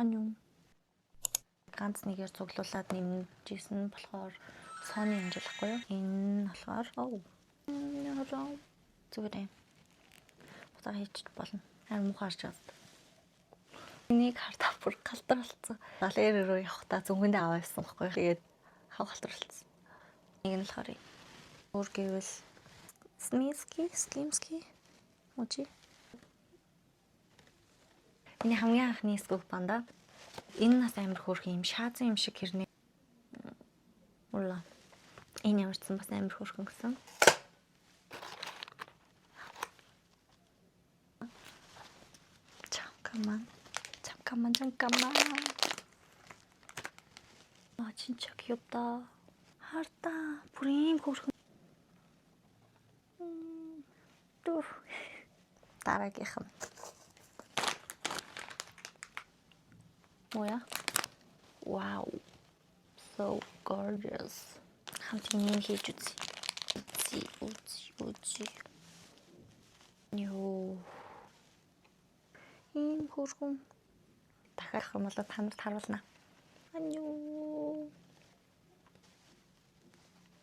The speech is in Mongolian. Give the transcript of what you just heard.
Аню. Ганц нэгээр цуглуулад нэмжсэн болохоор цооны хэмжээлэхгүй юу? Энэ болохоор зүгээр юм. Утаа хийчих болно. Харин муухай харж байгаа. Энийг хартаа бүр галдар болсон. Галер руу явахдаа зөвхөндөө аваасан байхгүй юу? Тэгээд хав галдар болсон. Нэг нь болохоор өөр гэвэл Слимски мужи. Энэ хамгийн анхны скуп банда. Энэ нас амар хөөрхөн юм шаазан юм шиг хэрнээ. Ула. Энэ ямарчсан бас амар хөөрхөн гэсэн. 잠깐만. 아 진짜 귀엽다. 알았다. 브림 хөөрхөн. 또 дараагийнх нь. 뭐야? Wow. So gorgeous. хамтын юм хийж үзье. Үзье. Йоо. Ийм хөөрхөн дахиад хамлаа танарт харуулна. Аню.